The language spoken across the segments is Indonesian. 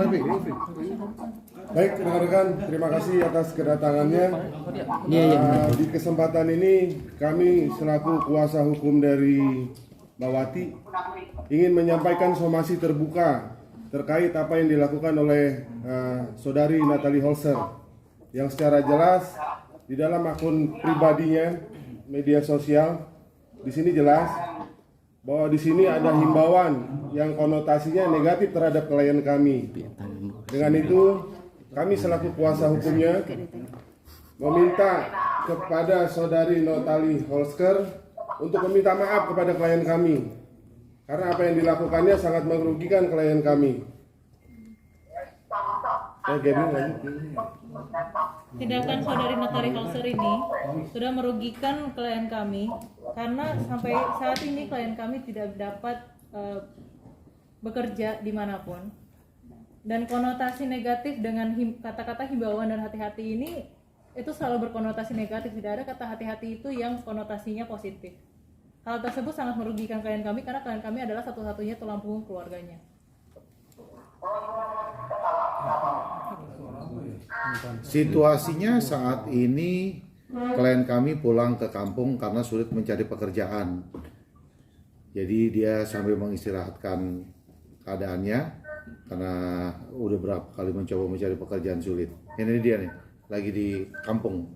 Pi. Baik, rekan-rekan, terima kasih atas kedatangannya. Di kesempatan ini kami selaku kuasa hukum dari Mbak Wati ingin menyampaikan somasi terbuka terkait apa yang dilakukan oleh saudari Natalie Holzer yang secara jelas di dalam akun pribadinya media sosial di sini jelas bahwa di sini ada himbauan yang konotasinya negatif terhadap klien kami. Dengan itu kami selaku kuasa hukumnya meminta kepada saudari Natalie Holzer untuk meminta maaf kepada klien kami karena apa yang dilakukannya sangat merugikan klien kami. Tindakan saudari Natalie Holzer ini sudah merugikan klien kami karena sampai saat ini klien kami tidak dapat bekerja dimanapun, dan konotasi negatif dengan kata-kata himbauan dan hati-hati ini itu selalu berkonotasi negatif. Tidak ada kata hati-hati itu yang konotasinya positif. Hal tersebut sangat merugikan klien kami karena klien kami adalah satu-satunya tulang punggung keluarganya. Situasinya saat ini klien kami pulang ke kampung karena sulit mencari pekerjaan. Jadi dia sambil mengistirahatkan keadaannya karena udah berapa kali mencoba mencari pekerjaan sulit. Ini dia nih, lagi di kampung.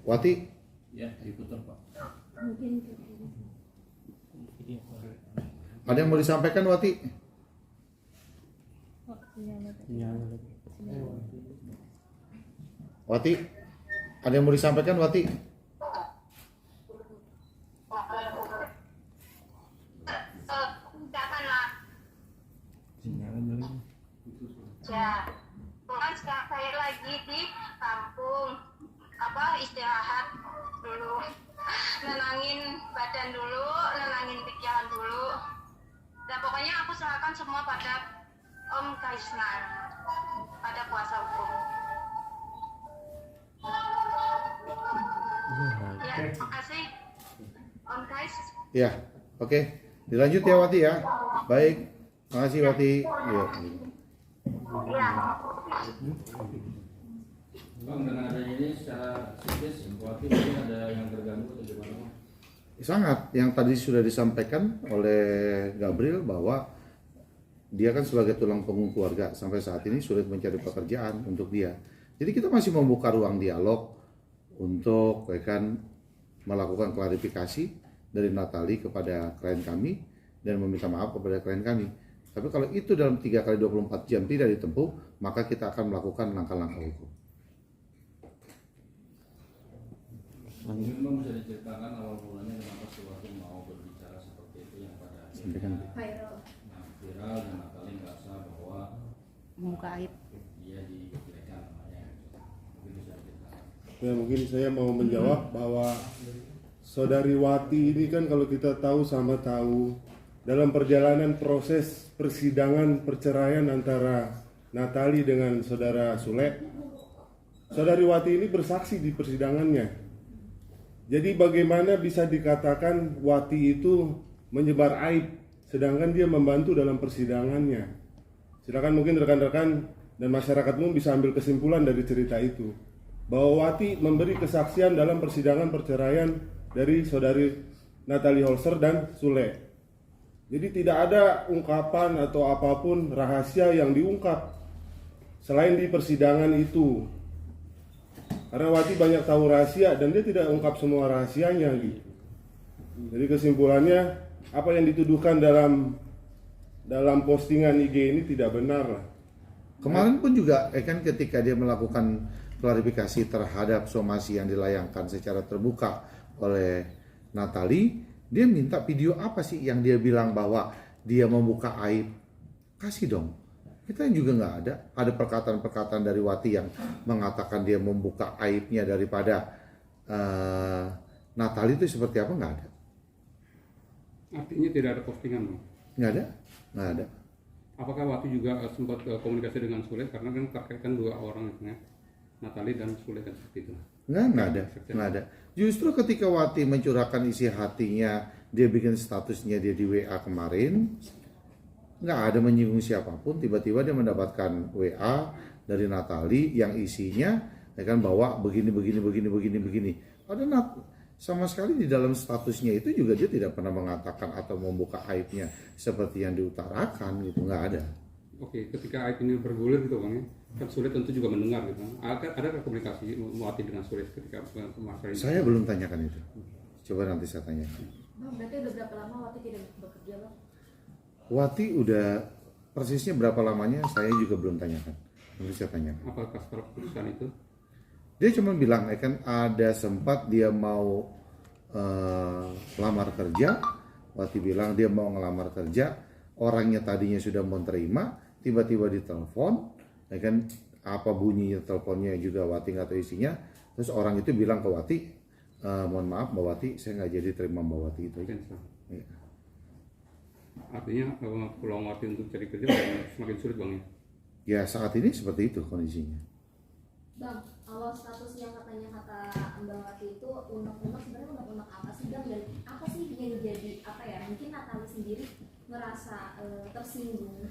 Wati? Ya, diputar Pak. Ada yang mau disampaikan, Wati? Wati, ada yang mau disampaikan, Wati? Ya, kan sekarang saya lagi di kampung, istirahat dulu, nenangin badan dulu, nenangin pikiran dulu. Dan pokoknya aku serahkan semua pada Om Kaisnan, pada kuasa hukum. Ya, terima kasih Om Kais. Ya, oke. Dilanjut ya, Wati ya. Baik, makasih Wati. Ya. Ya. Bang, dengan adanya ini secara psikis, Wati mungkin ada yang terganggu atau gimana? Sangat, yang tadi sudah disampaikan oleh Gabriel bahwa dia kan sebagai tulang punggung keluarga sampai saat ini sulit mencari pekerjaan untuk dia. Jadi kita masih membuka ruang dialog untuk melakukan klarifikasi dari Natalie kepada klien kami dan meminta maaf kepada klien kami. Tapi kalau itu dalam 3 kali 24 jam tidak ditempuh, maka kita akan melakukan langkah-langkah hukum. Mungkin Bang bisa diceritakan awal mulanya kenapa Suwati mau berbicara seperti itu yang pada akhirnya viral dan Natalie merasa bahwa membuka aib dia dijelekan namanya. Mungkin bisa diceritakan. Ya, mungkin saya mau menjawab bahwa saudari Wati ini kan kalau kita tahu sama tahu dalam perjalanan proses persidangan perceraian antara Natalie dengan saudara Sule, saudari Wati ini bersaksi di persidangannya. Jadi bagaimana bisa dikatakan Wati itu menyebar aib sedangkan dia membantu dalam persidangannya? Silakan mungkin rekan-rekan dan masyarakat umum bisa ambil kesimpulan dari cerita itu bahwa Wati memberi kesaksian dalam persidangan perceraian dari saudari Natalie Holzer dan Sule. Jadi tidak ada ungkapan atau apapun rahasia yang diungkap selain di persidangan itu. Karena Wati banyak tahu rahasia dan dia tidak ungkap semua rahasianya gitu. Jadi kesimpulannya apa yang dituduhkan dalam postingan IG ini tidak benar lah. Kemarin pun juga kan ketika dia melakukan klarifikasi terhadap somasi yang dilayangkan secara terbuka oleh Natalie, dia minta video apa sih yang dia bilang bahwa dia membuka aib. Kasih dong. Kita juga nggak ada perkataan-perkataan dari Wati yang mengatakan dia membuka aibnya daripada Natalie itu seperti apa, nggak ada. Artinya tidak ada postingan, Bang? Nggak ada. Apakah Wati juga sempat komunikasi dengan Sule karena kan terkait kan 2 orang ya, Natalie dan Sule kan seperti itu? Nggak ada. Justru ketika Wati mencurahkan isi hatinya, dia bikin statusnya dia di WA kemarin, nggak ada menyinggung siapapun. Tiba-tiba dia mendapatkan WA dari Natali yang isinya ya kan bahwa begini. Ada sama sekali di dalam statusnya itu juga dia tidak pernah mengatakan atau membuka aibnya seperti yang diutarakan gitu, nggak ada. Oke, ketika aib ini bergulir gitu Bang ya, kan Sulit tentu juga mendengar gitu. Ada komunikasi Wati dengan Sulit ketika masalah ini? Saya belum tanyakan itu. Coba nanti saya tanyakan. Bang, berarti udah berapa lama Wati tidak bekerja, Bang? Wati udah persisnya berapa lamanya saya juga belum tanyakan. Nanti saya tanyakan. Apakah setelah keputusan itu? Dia cuma bilang ya kan ada sempat dia mau lamar kerja. Wati bilang dia mau ngelamar kerja, orangnya tadinya sudah mau terima, tiba-tiba ditelepon, ya kan apa bunyinya teleponnya juga Wati nggak tahu isinya. Terus orang itu bilang ke Wati, mohon maaf Mbak Wati, saya nggak jadi terima Mbak Wati itu aja. Ya. Artinya peluang Wati untuk cari kerja semakin sulit Bang ya? Ya saat ini seperti itu kondisinya. Bang, kalau status yang kata Mbak Wati itu unek-unek, sebenarnya unek-unek apa sih Bang? Dan apa sih yang jadi apa ya? Mungkin Natali sendiri merasa tersinggung.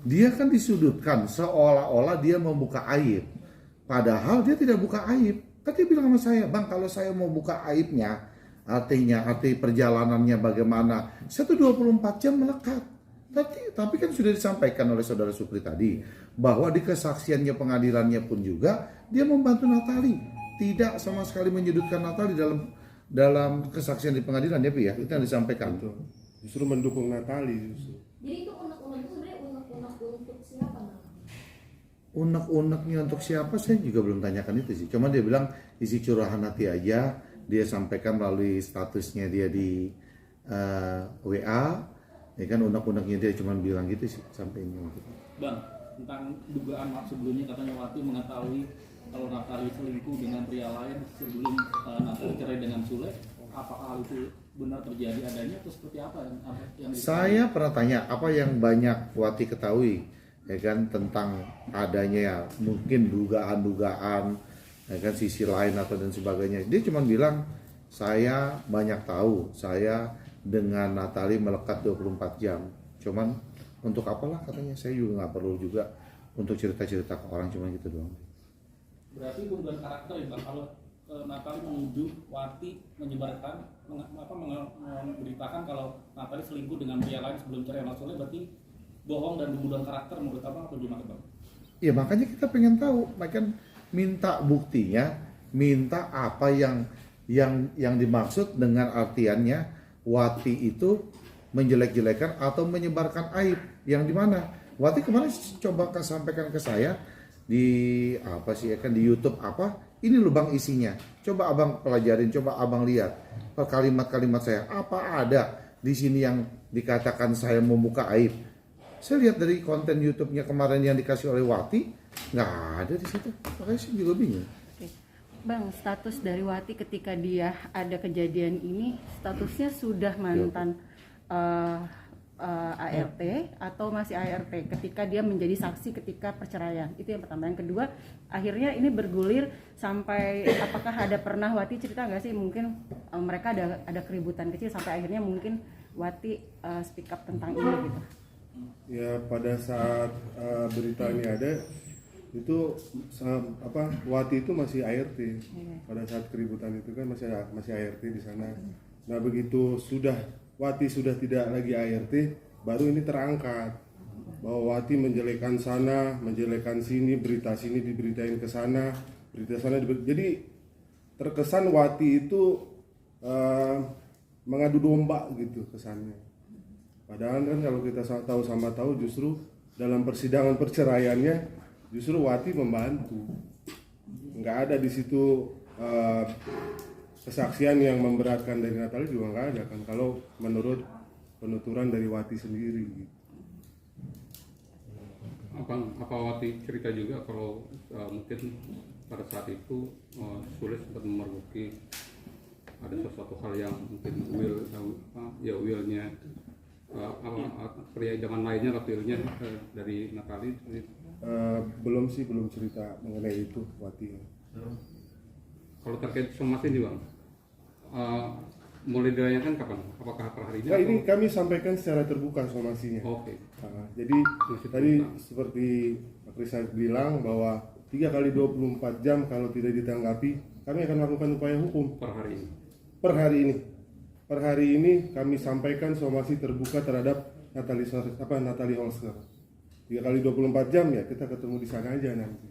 Dia kan disudutkan seolah-olah dia membuka aib. Padahal dia tidak buka aib. Kan dia bilang sama saya, Bang kalau saya mau buka aibnya, arti perjalanannya bagaimana, saya tuh 24 jam melekat. Tapi kan sudah disampaikan oleh Saudara Supri tadi, bahwa di kesaksiannya pengadilannya pun juga, dia membantu Natali. Tidak sama sekali menyudutkan Natali dalam kesaksian di pengadilan ya Pi ya, itu yang disampaikan. Justru mendukung Natali justru. Jadi itu unek-unek itu sebenarnya unek-unek untuk siapa Bang? Unek-uneknya untuk siapa saya juga belum tanyakan itu sih. Cuma dia bilang isi curahan hati aja, dia sampaikan melalui statusnya dia di WA. Ya kan unek-uneknya dia cuma bilang gitu sih sampai ini. Bang, tentang dugaan sebelumnya katanya Wati mengetahui kalau Natali selingkuh dengan pria lain sebelum Natali cerai dengan Sule. Apakah hal itu benar terjadi adanya atau seperti apa yang Saya pernah tanya apa yang banyak Wati ketahui ya kan tentang adanya ya mungkin dugaan-dugaan ya kan sisi lain atau dan sebagainya. Dia cuma bilang saya banyak tahu, saya dengan Natali melekat 24 jam. Cuman untuk apalah katanya, saya juga nggak perlu juga untuk cerita-cerita ke orang, cuma gitu doang. Berarti perubahan karakter ya Bang, kalau Natali menuduh Wati menyebarkan memberitakan kalau Natali selingkuh dengan pria lain sebelum cerai sama Sule, berarti bohong dan pembunuhan karakter menurut Abang atau gimana Bang? Ya makanya kita pengen tahu, makanya minta buktinya, minta apa yang dimaksud dengan artiannya Wati itu menjelek-jelekan atau menyebarkan aib yang di mana? Wati kemarin coba sampaikan ke saya di apa sih ya kan di YouTube apa? Ini loh Bang isinya. Coba Abang pelajarin, coba Abang lihat kalimat-kalimat saya. Apa ada di sini yang dikatakan saya membuka aib? Saya lihat dari konten YouTube-nya kemarin yang dikasih oleh Wati, nggak ada di situ. Makanya saya juga bingung. Bang, status dari Wati ketika dia ada kejadian ini, statusnya sudah mantan ART atau masih ART ketika dia menjadi saksi ketika perceraian. Itu yang pertama. Yang kedua, akhirnya ini bergulir sampai apakah ada pernah Wati cerita nggak sih mungkin mereka ada keributan kecil sampai akhirnya mungkin Wati speak up tentang ini gitu. Ya pada saat berita ini ada itu Wati itu masih ART pada saat keributan itu kan masih ART di sana. Nah begitu Wati sudah tidak lagi ART, baru ini terangkat bahwa Wati menjelekan sana, menjelekan sini, berita sini diberitain ke sana, berita sana jadi terkesan Wati itu mengadu domba gitu kesannya. Padahal kan kalau kita tahu justru dalam persidangan perceraiannya justru Wati membantu. Nggak ada di situ kesaksian yang memberatkan dari Natali juga nggak ada kan kalau menurut penuturan dari Wati sendiri. Apa Wati cerita juga kalau mungkin pada saat itu Sulit sempat memergoki ada sesuatu hal yang mungkin willnya pria zaman lainnya atau willnya dari Natali? Belum cerita mengenai itu Wati. Kalau terkait somasi ini Bang, mulai dilayangkan kapan? Apakah per hari ini? Nah, ini atau- kami sampaikan secara terbuka somasinya. Oke. Nah, jadi tadi seperti Pak Rizal bilang bahwa 3 kali 24 jam kalau tidak ditanggapi, kami akan melakukan upaya hukum. Per hari ini. Per hari ini. Per hari ini kami sampaikan somasi terbuka terhadap Natalie Holster. 3 kali 24 jam ya, kita ketemu di sana aja nanti.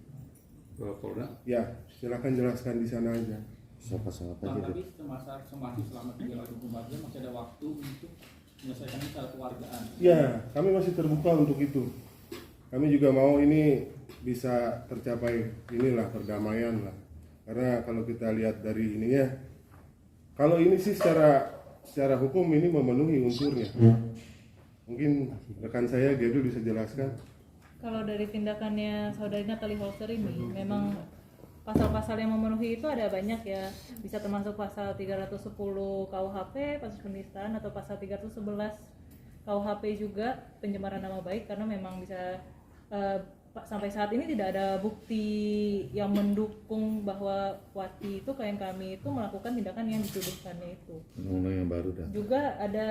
Ke Polda. Ya, silakan jelaskan di sana aja. Siapa-siapa Bang, aja tapi semasa somasi selama 3 kali 24 jam masih ada waktu untuk menyelesaikan secara keluargaan. Ya, kami masih terbuka untuk itu. Kami juga mau ini bisa tercapai inilah perdamaian lah. Karena kalau kita lihat dari ininya, kalau ini sih secara hukum ini memenuhi unsurnya. Mungkin rekan saya Gabriel bisa jelaskan. Kalau dari tindakannya saudari Natalie Holster ini memang pasal-pasal yang memenuhi itu ada banyak ya, bisa termasuk pasal 310 KUHP pasal penistaan atau pasal 311 KUHP juga pencemaran nama baik, karena memang bisa sampai saat ini tidak ada bukti yang mendukung bahwa Wati itu klien kami itu melakukan tindakan yang dituduhkannya itu. undang-undang yang baru dah. Juga ada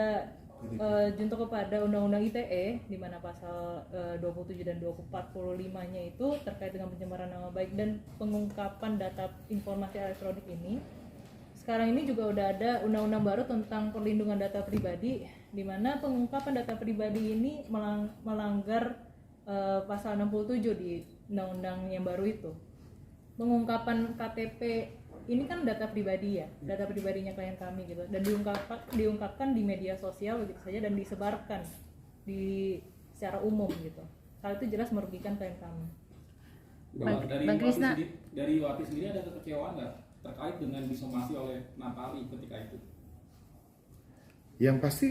junto kepada Undang-Undang ITE di mana pasal 27 dan 245-nya itu terkait dengan pencemaran nama baik dan pengungkapan data informasi elektronik ini. Sekarang ini juga udah ada undang-undang baru tentang perlindungan data pribadi di mana pengungkapan data pribadi ini melanggar pasal 67 di undang-undang yang baru itu. Pengungkapan KTP ini kan data pribadi ya, data pribadinya klien kami gitu, dan diungkapkan di media sosial begitu saja dan disebarkan secara umum gitu. Hal itu jelas merugikan klien kami. Bang Krisna. Dari Wati sendiri ada kekecewaan nggak terkait dengan disomasi oleh Natalie ketika itu? Yang pasti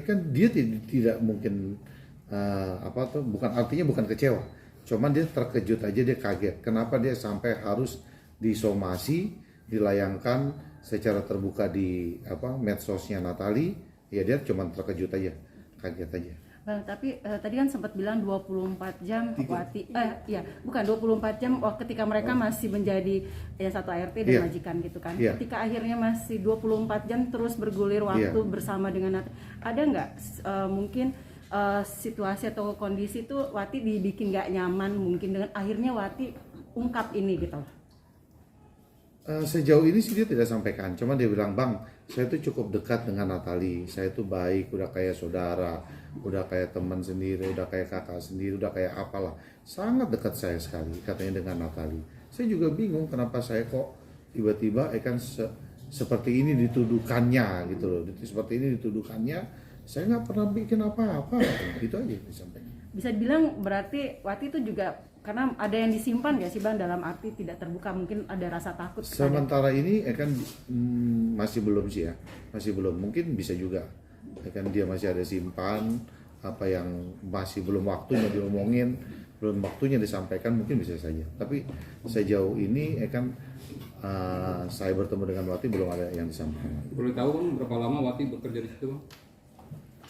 kan dia tidak mungkin bukan kecewa, cuman dia terkejut aja, dia kaget kenapa dia sampai harus disomasi, dilayangkan secara terbuka di medsosnya Natalie. Ya dia cuman terkejut aja, kaget aja. Bang, tapi tadi kan sempat bilang 24 jam Wati, bukan 24 jam ketika mereka masih menjadi satu ART dan Iya. majikan gitu kan. Iya. Ketika akhirnya masih 24 jam terus bergulir waktu Iya. bersama dengan ada nggak mungkin situasi atau kondisi itu Wati dibikin nggak nyaman mungkin dengan akhirnya Wati ungkap ini gitu. Sejauh ini sih dia tidak sampaikan, cuman dia bilang, Bang, saya tuh cukup dekat dengan Natalie, saya tuh baik, udah kayak saudara, udah kayak teman sendiri, udah kayak kakak sendiri, udah kayak apalah, sangat dekat saya sekali katanya dengan Natalie. Saya juga bingung kenapa saya kok tiba-tiba seperti ini dituduhkannya gitu loh, seperti ini dituduhkannya, saya nggak pernah bikin apa-apa, gitu aja disampaikan. Bisa dibilang berarti Wati itu juga karena ada yang disimpan ya sih Bang, dalam arti tidak terbuka, mungkin ada rasa takut kepada- Sementara ini masih belum sih ya, masih belum, mungkin bisa juga kan dia masih ada simpan apa yang masih belum waktunya diomongin, belum waktunya disampaikan, mungkin bisa saja. Tapi sejauh ini saya bertemu dengan Wati belum ada yang disampaikan. Boleh tahu Bang berapa lama Wati bekerja di situ Bang?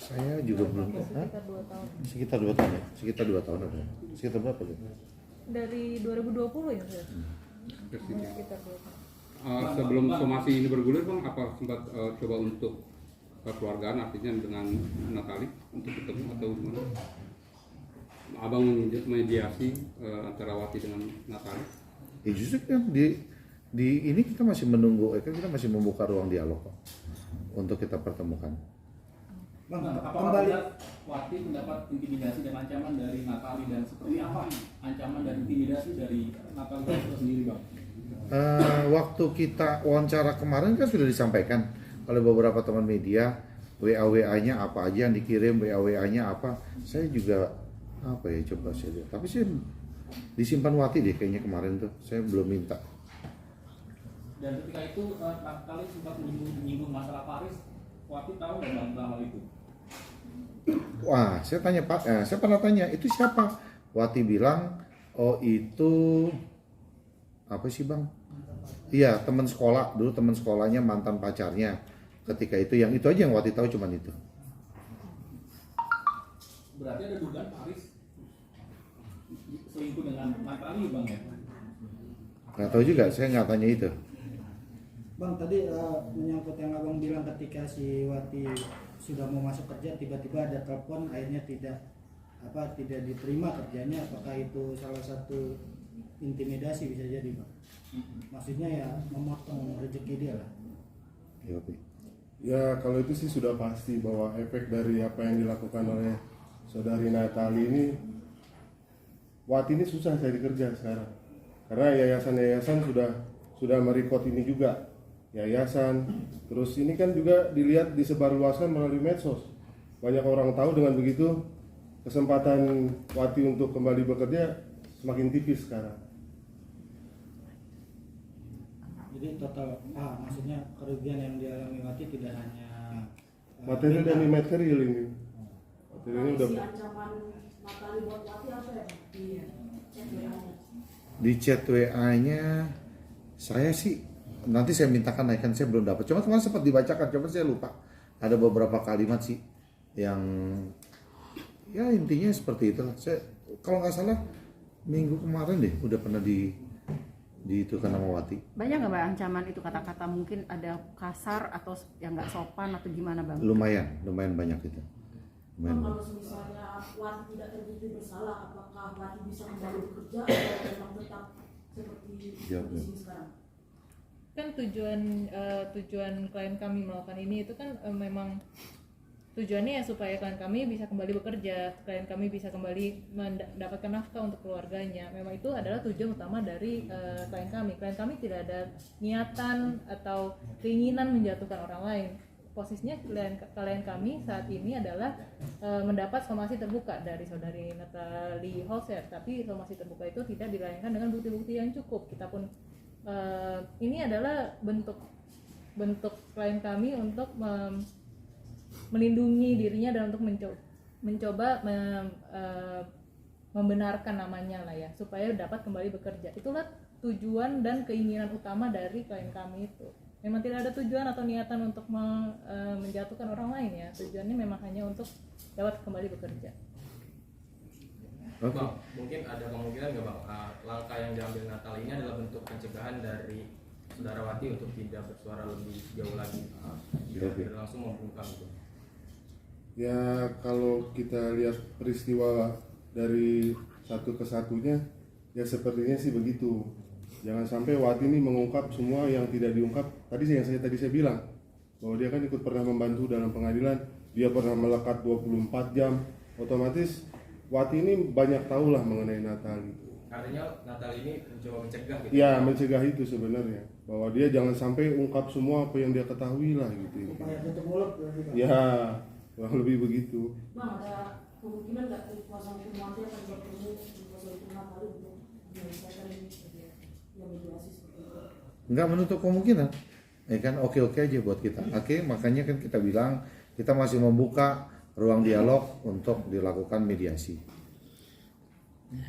Saya juga belum. Sekitar 2 tahun. Sekitar 2 tahun ya, sekitar 2 tahun ada. Sekitar berapa gitu? Dari 2020 ya, Mas? Ke situ. Sekitar 2 tahun. Sebelum somasi ini bergulir Bang, apa sempat coba untuk kekeluargaan artinya dengan Natalie untuk ketemu atau gimana? Abang mediasi antara Wati dengan Natalie? Ya justru kan di ini kita masih menunggu, kita masih membuka ruang dialog kok untuk kita pertemukan. Apakah benar Wati mendapat intimidasi dan ancaman dari Natalie, dan seperti apa ancaman dan intimidasi dari Natalie itu sendiri Bang? Waktu kita wawancara kemarin kan sudah disampaikan oleh beberapa teman media, WA-WA-nya apa aja yang dikirim, WA-WA-nya apa. Saya juga coba saya lihat. Tapi sih disimpan Wati deh kayaknya kemarin tuh. Saya belum minta. Dan ketika itu Natalie sempat menyinggung masalah Paris. Wati tahu nggak Bang hal itu? Wah, saya pernah tanya, itu siapa? Wati bilang, oh itu apa sih Bang? Iya, teman sekolah, dulu teman sekolahnya mantan pacarnya. Ketika itu, yang itu aja yang Wati tahu, cuman itu. Berarti ada dugaan Paris selingkuh dengan Natalie Bang ya? Nggak tahu juga, saya nggak tanya itu. Bang, tadi menyangkut yang abang bilang ketika si Wati sudah mau masuk kerja tiba-tiba ada telepon akhirnya tidak diterima kerjanya, apakah itu salah satu intimidasi? Bisa jadi bang, maksudnya ya memotong rezeki dia lah. Ya, Pi. Ya kalau itu sih sudah pasti bahwa efek dari apa yang dilakukan oleh saudari Natali ini, Wati ini susah cari kerja sekarang karena yayasan-yayasan sudah merekod ini juga, yayasan. Terus ini kan juga dilihat disebarluaskan melalui medsos, banyak orang tahu. Dengan begitu kesempatan Wati untuk kembali bekerja semakin tipis sekarang. Jadi total maksudnya kerugian yang dialami Wati tidak hanya Materi dan imaterial ini. Materi ini udah ancaman Natali buat Wati apa ya? Iya. Chat WA-nya. Di chat WA-nya saya sih nanti saya mintakan naikkan, saya belum dapat. Cuma kemarin sempat dibacakan, coba saya lupa. Ada beberapa kalimat sih yang ya intinya seperti itulah. Saya kalau nggak salah minggu kemarin deh udah pernah di itu kan nama Wati. Banyak nggak Mbak ancaman itu, kata-kata mungkin ada kasar atau yang nggak sopan atau gimana Bang? Lumayan banyak itu. Bang, kalau misalnya Wati tidak terbukti bersalah, apakah Wati bisa kembali bekerja atau memang tetap seperti di sini sekarang? Kan tujuan klien kami melakukan ini itu kan memang tujuannya ya supaya klien kami bisa kembali bekerja, klien kami bisa kembali mendapatkan nafkah untuk keluarganya. Memang itu adalah tujuan utama dari klien kami. Klien kami tidak ada niatan atau keinginan menjatuhkan orang lain. Posisinya klien kami saat ini adalah mendapat somasi terbuka dari saudari Natali Holzer, tapi somasi terbuka itu tidak dilayangkan dengan bukti-bukti yang cukup. Kita pun ini adalah bentuk klien kami untuk melindungi dirinya dan untuk mencoba membenarkan namanya lah ya, supaya dapat kembali bekerja. Itulah tujuan dan keinginan utama dari klien kami itu. Memang tidak ada tujuan atau niatan untuk menjatuhkan orang lain ya. Tujuannya memang hanya untuk dapat kembali bekerja. Oke. Bang, mungkin ada kemungkinan nggak bang, langkah yang diambil Natal ini adalah bentuk pencegahan dari saudara Wati untuk tidak bersuara lebih jauh lagi dan langsung membungkam itu. Ya kalau kita lihat peristiwa dari satu ke satunya, ya sepertinya sih begitu. Jangan sampai Wati ini mengungkap semua yang tidak diungkap. Tadi saya bilang bahwa dia kan ikut pernah membantu dalam pengadilan, dia pernah melekat 24 jam. Otomatis Wati ini banyak tahu lah mengenai Natali. Artinya Natal ini mencoba mencegah gitu. Ya mencegah itu sebenarnya, bahwa dia jangan sampai ungkap semua apa yang dia ketahui lah gitu. Upaya tutup mulut berarti, Pak. Ya kurang lebih begitu. Bang, ada kemungkinan nggak kuasa hukum Wati akan bertemu kuasa hukum Natali untuk menyelesaikan yang mediasi seperti itu? Nggak menutup kemungkinan. Ya kan oke-oke aja buat kita. Oke, makanya kan kita bilang kita masih membuka ruang dialog untuk dilakukan mediasi.